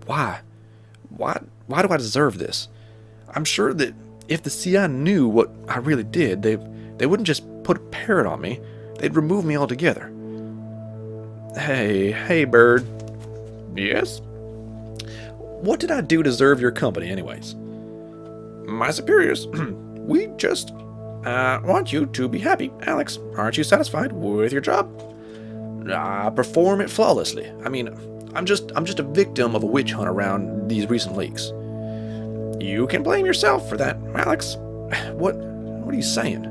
Why? Why do I deserve this? I'm sure that if the CI knew what I really did, they wouldn't just put a parrot on me. They'd remove me altogether. Hey, bird. Yes? What did I do to deserve your company, anyways? My superiors, we just want you to be happy, Alex. Aren't you satisfied with your job? I perform it flawlessly. I mean, I'm just a victim of a witch hunt around these recent leaks. You can blame yourself for that, Alex. What are you saying?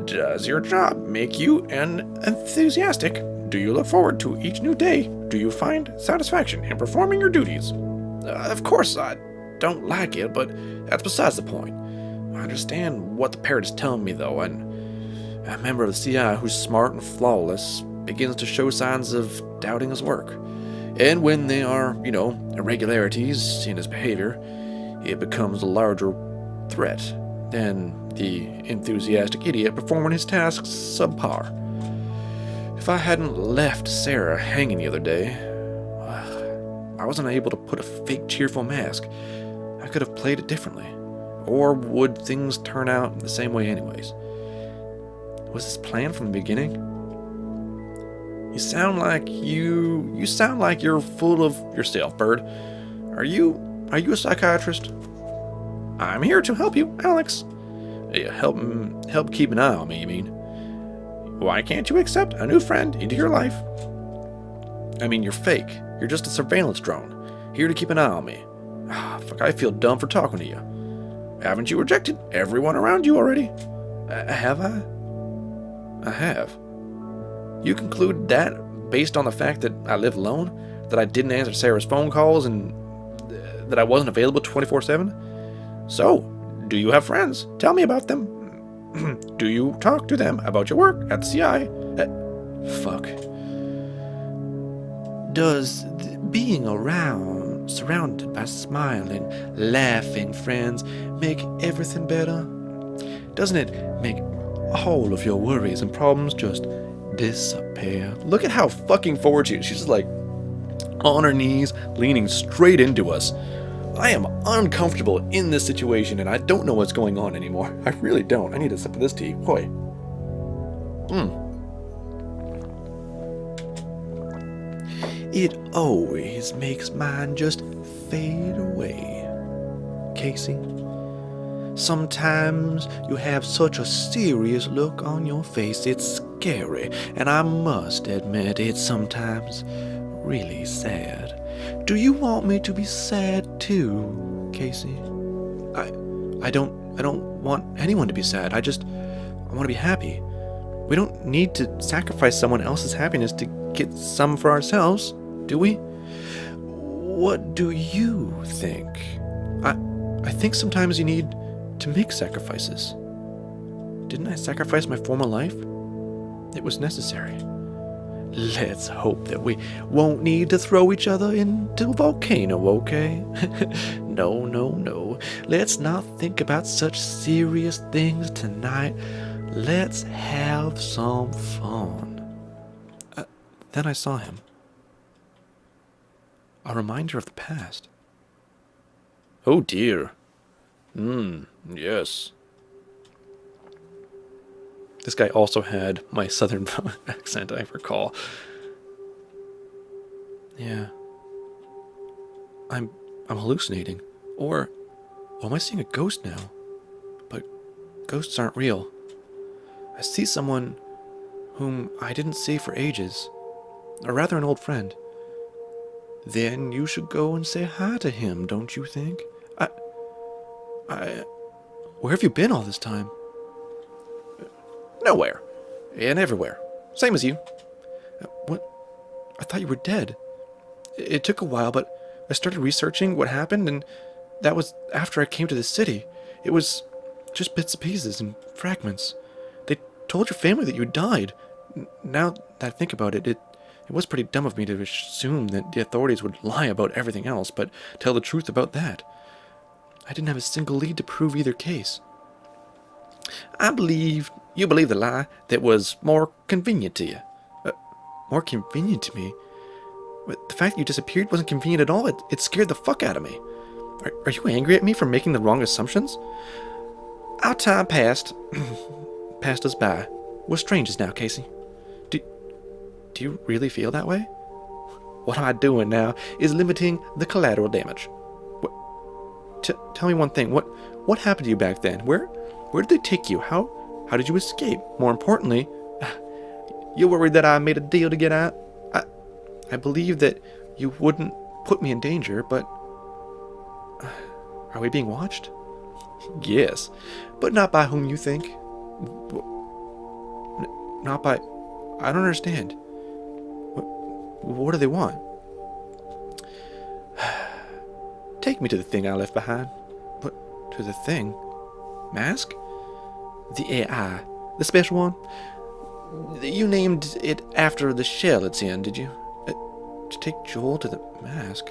Does your job make you enthusiastic? Do you look forward to each new day? Do you find satisfaction in performing your duties? Of course I don't like it, but that's besides the point. I understand what the parrot is telling me, though, and a member of the CI who's smart and flawless begins to show signs of doubting his work. And when there are, irregularities in his behavior, it becomes a larger threat than the enthusiastic idiot performing his tasks subpar. If I hadn't left Sarah hanging the other day, I wasn't able to put a fake cheerful mask. I could have played it differently. Or would things turn out the same way anyways? Was this planned from the beginning? You sound like you're full of yourself, Bird. Are you a psychiatrist? I'm here to help you, Alex. Help keep an eye on me, you mean? Why can't you accept a new friend into your life? I mean, you're fake. You're just a surveillance drone, here to keep an eye on me. Fuck, I feel dumb for talking to you. Haven't you rejected everyone around you already? Have I? I have. You conclude that based on the fact that I live alone, that I didn't answer Sarah's phone calls, and that I wasn't available 24/7? So, do you have friends? Tell me about them. Do you talk to them about your work at the CI? Fuck. Does being surrounded by smiling, laughing friends make everything better? Doesn't it make all of your worries and problems just disappear? Look at how fucking forward she is. She's just like on her knees, leaning straight into us. I am uncomfortable in this situation, and I don't know what's going on anymore. I really don't. I need a sip of this tea. Boy. It always makes mine just fade away. Casey, sometimes you have such a serious look on your face. It's scary, and I must admit it's sometimes really sad. Do you want me to be sad too, Casey? I don't want anyone to be sad. I want to be happy. We don't need to sacrifice someone else's happiness to get some for ourselves, do we? What do you think? I think sometimes you need to make sacrifices. Didn't I sacrifice my former life? It was necessary. Let's hope that we won't need to throw each other into a volcano, okay? No. Let's not think about such serious things tonight. Let's have some fun. Then I saw him. A reminder of the past. Oh dear. Yes. This guy also had my southern accent, I recall. Yeah. I'm hallucinating. Or am I seeing a ghost now? But ghosts aren't real. I see someone whom I didn't see for ages. Or rather an old friend. Then you should go and say hi to him, don't you think? Where have you been all this time? Nowhere. And everywhere. Same as you. What? I thought you were dead. It took a while, but I started researching what happened, and that was after I came to the city. It was just bits and pieces and fragments. They told your family that you died. Now that I think about it, it was pretty dumb of me to assume that the authorities would lie about everything else, but tell the truth about that. I didn't have a single lead to prove either case. I believe you believe the lie that was more convenient to you. More convenient to me? But the fact that you disappeared wasn't convenient at all. It scared the fuck out of me. Are you angry at me for making the wrong assumptions? Our time passed us by. We're strangers now, Casey. Do you really feel that way? What am I doing now is limiting the collateral damage. Tell me one thing. What happened to you back then? Where did they take you? How did you escape? More importantly, you're worried that I made a deal to get out? I believe that you wouldn't put me in danger, but are we being watched? Yes, but not by whom you think. Not by... I don't understand. What do they want? Take me to the thing I left behind. What? To the thing? Mask? The AI. The special one? You named it after the shell it's in, did you? To take Joel to the mask?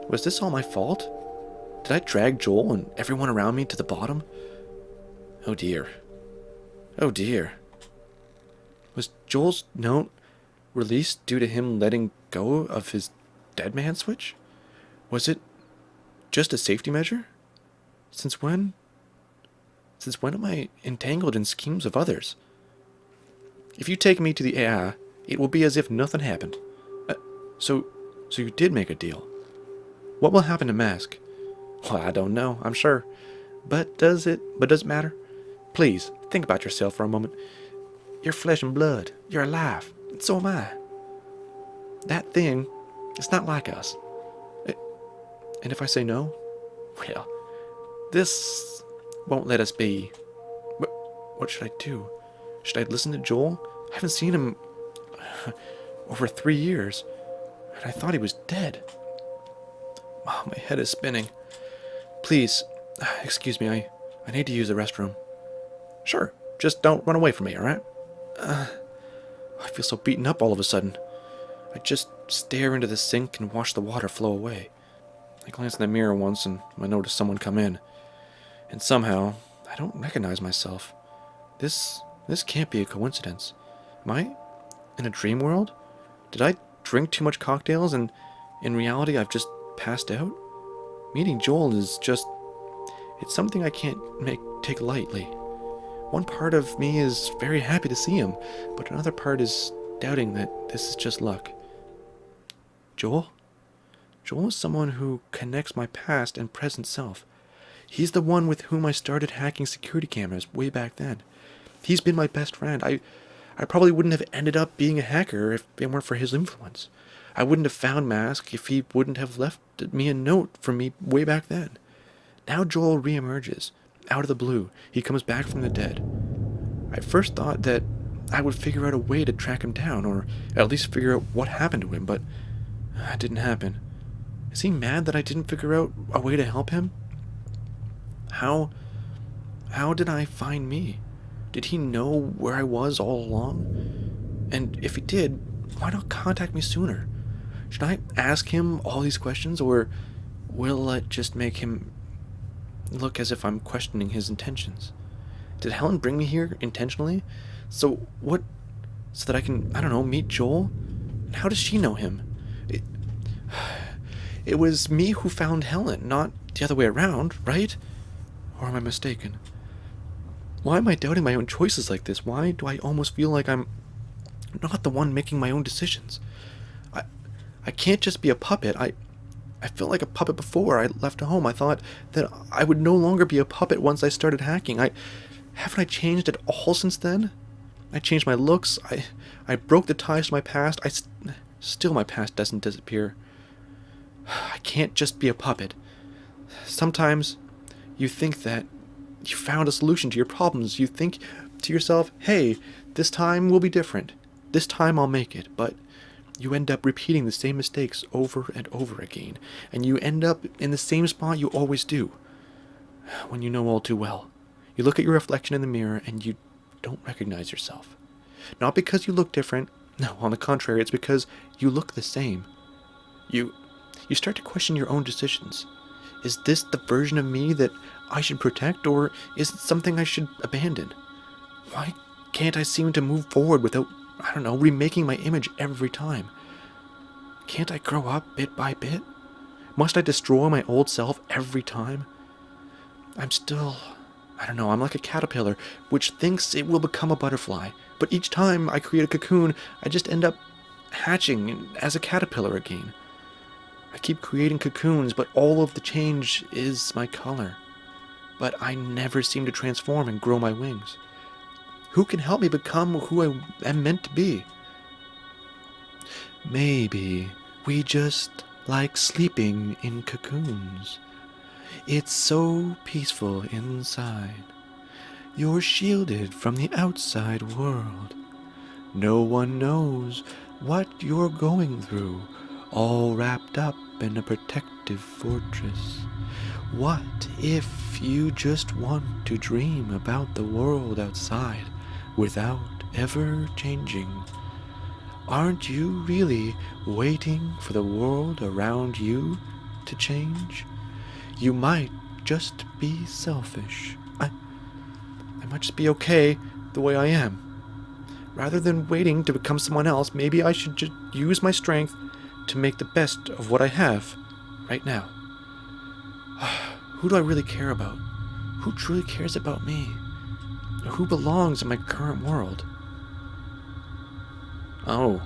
Was this all my fault? Did I drag Joel and everyone around me to the bottom? Oh dear. Oh dear. Was Joel's note released due to him letting go of his dead man switch? Was it just a safety measure? Since when am I entangled in schemes of others? If you take me to the AI, it will be as if nothing happened. So you did make a deal. What will happen to Mask? Well, I don't know, I'm sure. But does it matter? Please, think about yourself for a moment. You're flesh and blood. You're alive. And so am I. That thing, it's not like us. And if I say no? Well, this won't let us be. What should I do? Should I listen to Joel? I haven't seen him over 3 years. And I thought he was dead. Oh, my head is spinning. Please, excuse me, I need to use the restroom. Sure, just don't run away from me, alright? I feel so beaten up all of a sudden. I just stare into the sink and watch the water flow away. I glance in the mirror once and I notice someone come in. And somehow, I don't recognize myself. This can't be a coincidence. Am I in a dream world? Did I drink too much cocktails and in reality I've just passed out? Meeting Joel is just... it's something I can't take lightly. One part of me is very happy to see him, but another part is doubting that this is just luck. Joel? Joel is someone who connects my past and present self. He's the one with whom I started hacking security cameras way back then. He's been my best friend. I probably wouldn't have ended up being a hacker if it weren't for his influence. I wouldn't have found Mask if he wouldn't have left me a note from me way back then. Now Joel reemerges. Out of the blue, he comes back from the dead. I first thought that I would figure out a way to track him down, or at least figure out what happened to him, but it didn't happen. Is he mad that I didn't figure out a way to help him? How did I find me? Did he know where I was all along? And if he did, why not contact me sooner? Should I ask him all these questions, or will it just make him look as if I'm questioning his intentions? Did Helen bring me here intentionally? So that I can, I don't know, meet Joel? And how does she know him? It was me who found Helen, not the other way around, right? Or am I mistaken? Why am I doubting my own choices like this? Why do I almost feel like I'm not the one making my own decisions? I can't just be a puppet. I felt like a puppet before I left home. I thought that I would no longer be a puppet once I started hacking. Haven't I changed at all since then? I changed my looks. I broke the ties to my past. Still my past doesn't disappear. I can't just be a puppet. Sometimes you think that you found a solution to your problems. You think to yourself, hey, this time will be different. This time I'll make it. But you end up repeating the same mistakes over and over again. And you end up in the same spot you always do. When you know all too well. You look at your reflection in the mirror and you don't recognize yourself. Not because you look different. No, on the contrary, it's because you look the same. You start to question your own decisions. Is this the version of me that I should protect, or is it something I should abandon? Why can't I seem to move forward without, I don't know, remaking my image every time? Can't I grow up bit by bit? Must I destroy my old self every time? I'm still... I don't know, I'm like a caterpillar, which thinks it will become a butterfly. But each time I create a cocoon, I just end up hatching as a caterpillar again. I keep creating cocoons, but all of the change is my color. But I never seem to transform and grow my wings. Who can help me become who I am meant to be? Maybe we just like sleeping in cocoons. It's so peaceful inside. You're shielded from the outside world. No one knows what you're going through, all wrapped up in a protective fortress. What if you just want to dream about the world outside without ever changing? Aren't you really waiting for the world around you to change? You might just be selfish. I might just be okay the way I am. Rather than waiting to become someone else, maybe I should just use my strength to make the best of what I have right now. Who do I really care about? Who truly cares about me? Who belongs in my current world? Oh.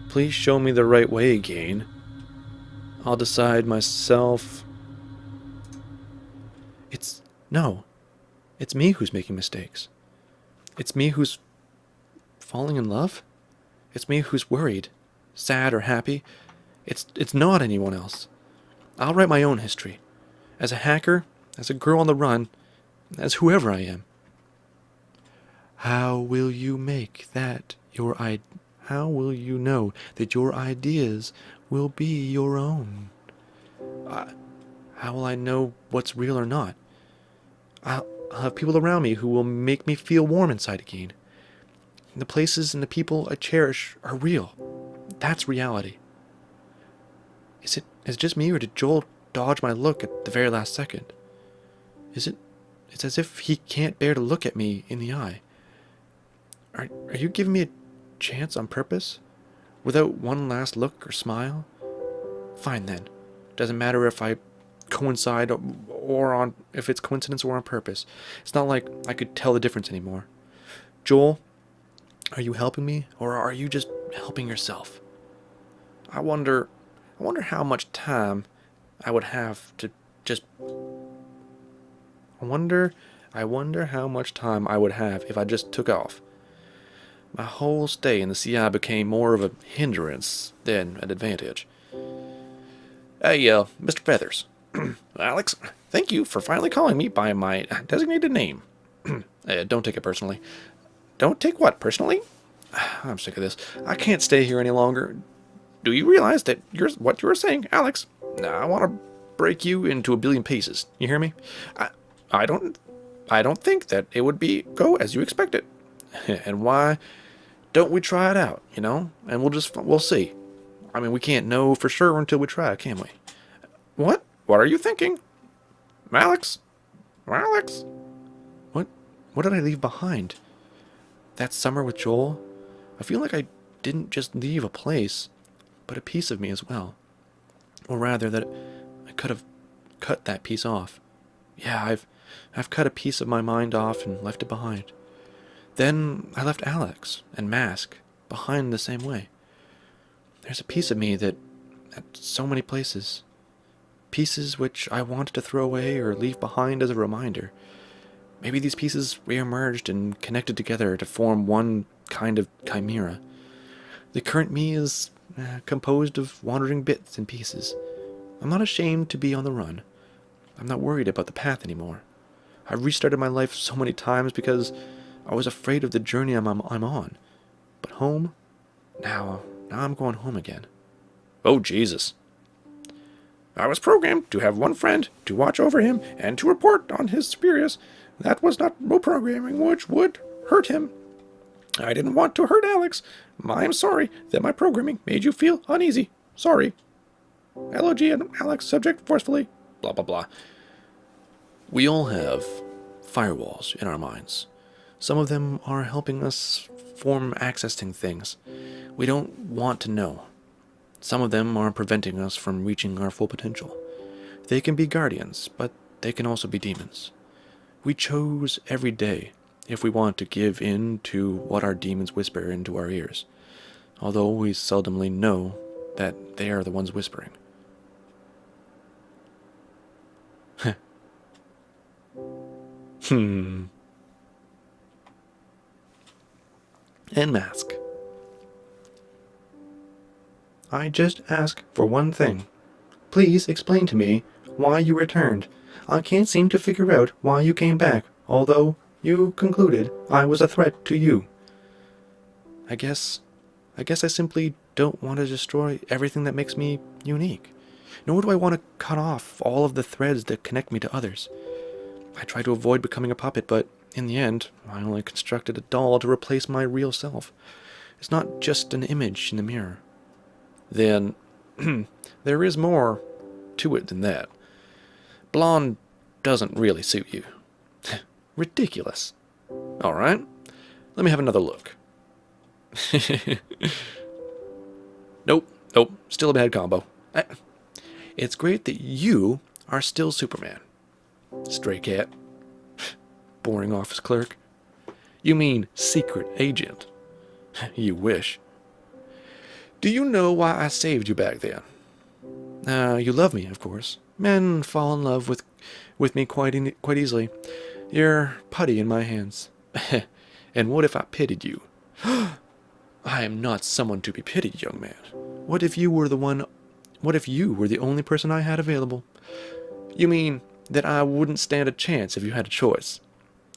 Please show me the right way again. I'll decide myself. No. It's me who's making mistakes. It's me who's falling in love. It's me who's worried, sad, or happy. It's not anyone else. I'll write my own history. As a hacker, as a girl on the run, as whoever I am. How will you make that your How will you know that your ideas will be your own? How will I know what's real or not? I'll have people around me who will make me feel warm inside again. The places and the people I cherish are real. That's reality. Is it just me, or did Joel dodge my look at the very last second? It's as if he can't bear to look at me in the eye. Are you giving me a chance on purpose? Without one last look or smile? Fine then. Doesn't matter if I coincide or if it's coincidence or on purpose. It's not like I could tell the difference anymore. Joel, are you helping me, or are you just helping yourself? I wonder how much time I would have to just... I wonder how much time I would have if I just took off. My whole stay in the CI became more of a hindrance than an advantage. Hey, Mr. Feathers. Alex, thank you for finally calling me by my designated name. Don't take it personally. Don't take what personally? I'm sick of this. I can't stay here any longer. Do you realize that what you were saying, Alex? I want to break you into a billion pieces. You hear me? I don't think that it would go as you expected. And why don't we try it out, And we'll see. I mean, we can't know for sure until we try, can we? What? What are you thinking? Alex? What did I leave behind? That summer with Joel? I feel like I didn't just leave a place, but a piece of me as well. Or rather, that I could have cut that piece off. Yeah, I've cut a piece of my mind off and left it behind. Then I left Alex and Mask behind the same way. There's a piece of me that at so many places. Pieces which I wanted to throw away or leave behind as a reminder. Maybe these pieces reemerged and connected together to form one kind of chimera. The current me is composed of wandering bits and pieces. I'm not ashamed to be on the run. I'm not worried about the path anymore. I've restarted my life so many times because I was afraid of the journey I'm on. But home? Now I'm going home again. Oh, Jesus. I was programmed to have one friend to watch over him and to report on his superiors. That was not no programming which would hurt him. I didn't want to hurt Alex. I'm sorry that my programming made you feel uneasy. Sorry. LOG and Alex subject forcefully. Blah, blah, blah. We all have firewalls in our minds. Some of them are helping us form accessing things we don't want to know. Some of them are preventing us from reaching our full potential. They can be guardians, but they can also be demons. We chose every day if we want to give in to what our demons whisper into our ears, although we seldomly know that they are the ones whispering. And mask. I just ask for one thing. Please explain to me why you returned. I can't seem to figure out why you came back, although you concluded I was a threat to you. I guess I simply don't want to destroy everything that makes me unique. Nor do I want to cut off all of the threads that connect me to others. I try to avoid becoming a puppet, but in the end, I only constructed a doll to replace my real self. It's not just an image in the mirror. Then, there is more to it than that. Blonde doesn't really suit you. Ridiculous. All right, let me have another look. Nope, still a bad combo. It's great that you are still Superman. Stray cat. Boring office clerk. You mean secret agent. You wish. Do you know why I saved you back then? You love me, of course. Men fall in love with me quite easily. You're putty in my hands. And what if I pitied you? I am not someone to be pitied, young man. What if you were the only person I had available? You mean that I wouldn't stand a chance if you had a choice?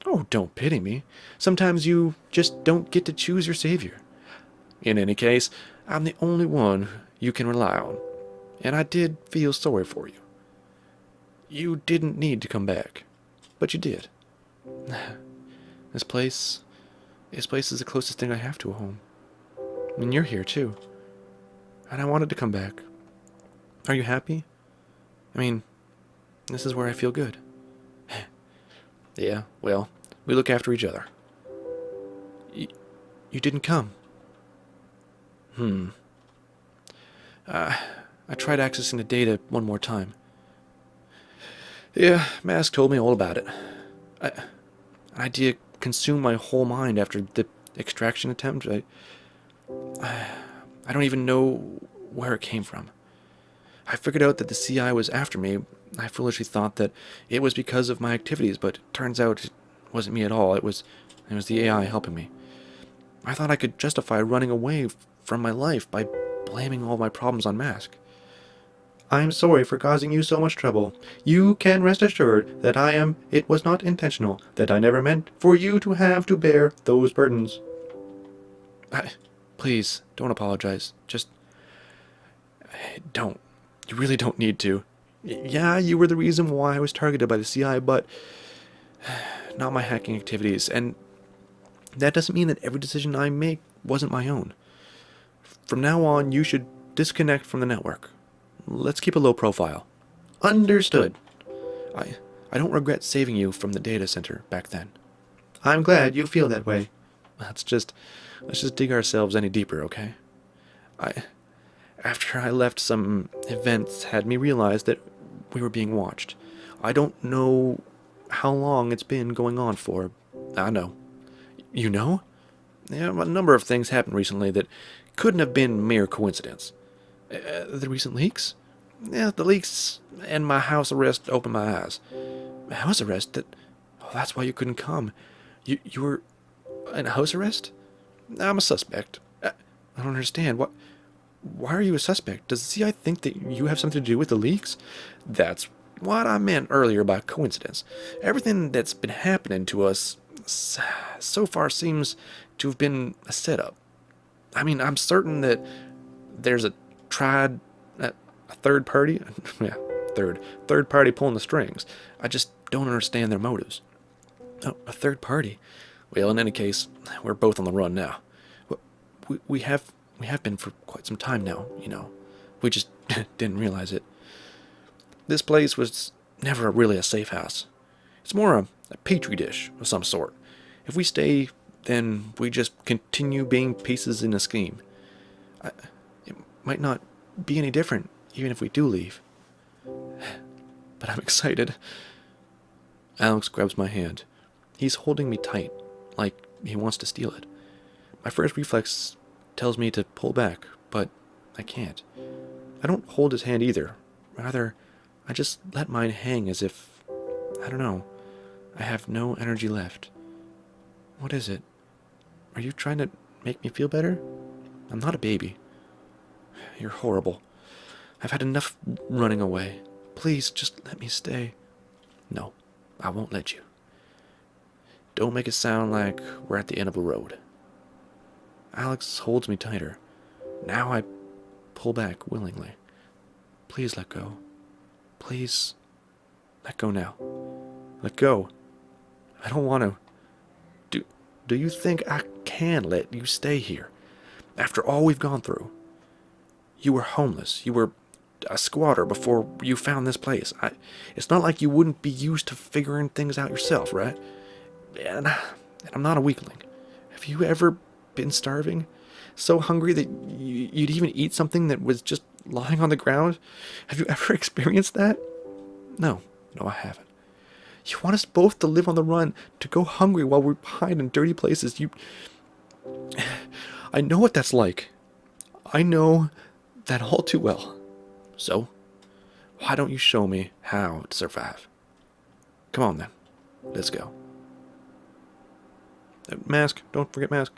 Oh, don't pity me. Sometimes you just don't get to choose your savior. In any case, I'm the only one you can rely on, and I did feel sorry for you. You didn't need to come back, but you did. This place is the closest thing I have to a home. And you're here too. And I wanted to come back. Are you happy? I mean, this is where I feel good. Yeah, well, we look after each other. You didn't come. I tried accessing the data one more time. Yeah, Mask told me all about it. An idea consumed my whole mind after the extraction attempt. I don't even know where it came from. I figured out that the CI was after me. I foolishly thought that it was because of my activities, but it turns out it wasn't me at all. It was the AI helping me. I thought I could justify running away from my life by blaming all my problems on Mask. I'm sorry for causing you so much trouble. You can rest assured that it was not intentional, that I never meant for you to have to bear those burdens. Please, don't apologize. Just don't. You really don't need to. Yeah, you were the reason why I was targeted by the CI, but not my hacking activities, and that doesn't mean that every decision I make wasn't my own. From now on, you should disconnect from the network. Let's keep a low profile. Understood. I don't regret saving you from the data center back then. I'm glad you feel that way. Let's just dig ourselves any deeper, okay? After I left, some events had me realize that we were being watched. I don't know how long it's been going on for. I know. You know? Yeah, a number of things happened recently that couldn't have been mere coincidence. The recent leaks? Yeah, the leaks and my house arrest opened my eyes. House arrest? That's why you couldn't come. You were in a house arrest? I'm a suspect. I don't understand. Why are you a suspect? Does the CI think that you have something to do with the leaks? That's what I meant earlier by coincidence. Everything that's been happening to us so far seems to have been a setup. I mean, I'm certain that there's a third party, third party pulling the strings. I just don't understand their motives. Oh, a third party? Well, in any case, we're both on the run now. We have been for quite some time now, you know. We just didn't realize it. This place was never really a safe house. It's more a petri dish of some sort. If we stay, then we just continue being pieces in a scheme. It might not be any different, even if we do leave. But I'm excited. Alex grabs my hand. He's holding me tight, like he wants to steal it. My first reflex tells me to pull back, but I can't. I don't hold his hand either. Rather, I just let mine hang as if, I don't know, I have no energy left. What is it? Are you trying to make me feel better? I'm not a baby. You're horrible. I've had enough running away. Please, just let me stay. No, I won't let you. Don't make it sound like we're at the end of a road. Alex holds me tighter. Now I pull back willingly. Please let go. Please, let go now. Let go. I don't want to. Do you think I can let you stay here? After all we've gone through. You were homeless. You were a squatter before you found this place. It's not like you wouldn't be used to figuring things out yourself, right? And I'm not a weakling. Have you ever been starving? So hungry that you'd even eat something that was just lying on the ground? Have you ever experienced that? No, I haven't. You want us both to live on the run, to go hungry while we hide in dirty places. I know what that's like. I know that all too well. So, why don't you show me how to survive? Come on then, let's go. Mask, don't forget mask.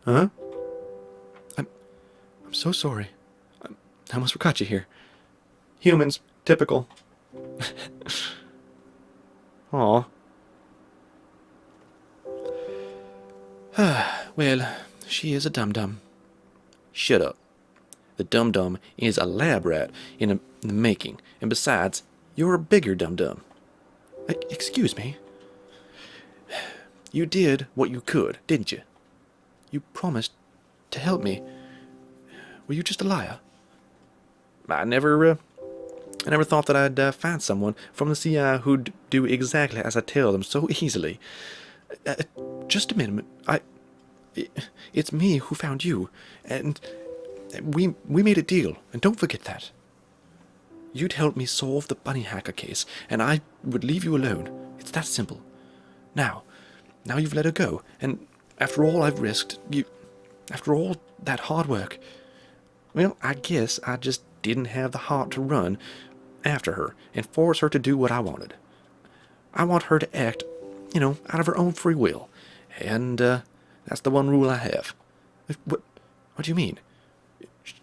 Huh? I'm so sorry. I almost forgot you here. Humans, typical. Aw. Well, she is a dum-dum. Shut up. The dum-dum is a lab rat in the making, and besides, you're a bigger dum-dum. Excuse me? You did what you could, didn't you? You promised to help me. Were you just a liar? I never thought that I'd find someone from the CI who'd do exactly as I tell them so easily. Just a minute. It's me who found you, and we made a deal, and don't forget that. You'd help me solve the bunny hacker case, and I would leave you alone. It's that simple. Now you've let her go, and after all I've risked, after all that hard work, well, I guess I just didn't have the heart to run after her and force her to do what I wanted. I want her to act, out of her own free will, and that's the one rule I have. What do you mean?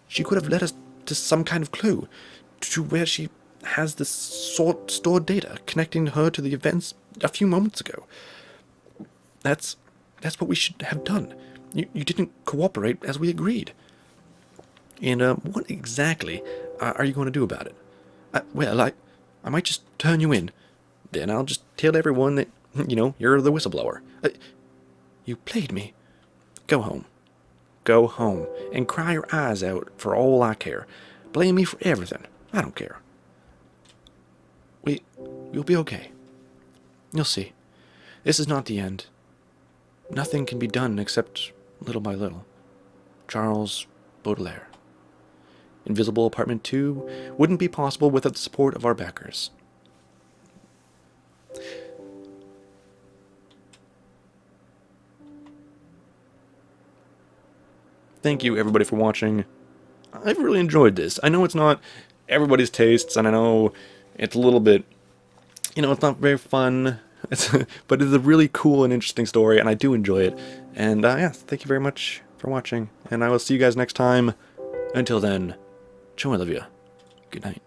She could have led us to some kind of clue, to where she has this stored data connecting her to the events a few moments ago. That's what we should have done. You didn't cooperate as we agreed. And what exactly are you going to do about it? I might just turn you in. Then I'll just tell everyone that, you're the whistleblower. You played me. Go home. Go home and cry your eyes out for all I care. Blame me for everything. I don't care. You'll be okay. You'll see. This is not the end. Nothing can be done except little by little. Charles Baudelaire. Invisible Apartment 2 wouldn't be possible without the support of our backers. Thank you, everybody, for watching. I've really enjoyed this. I know it's not everybody's tastes, and I know it's a little bit, it's not very fun, but it's a really cool and interesting story, and I do enjoy it. And, thank you very much for watching, and I will see you guys next time. Until then, ciao, I love you. Good night.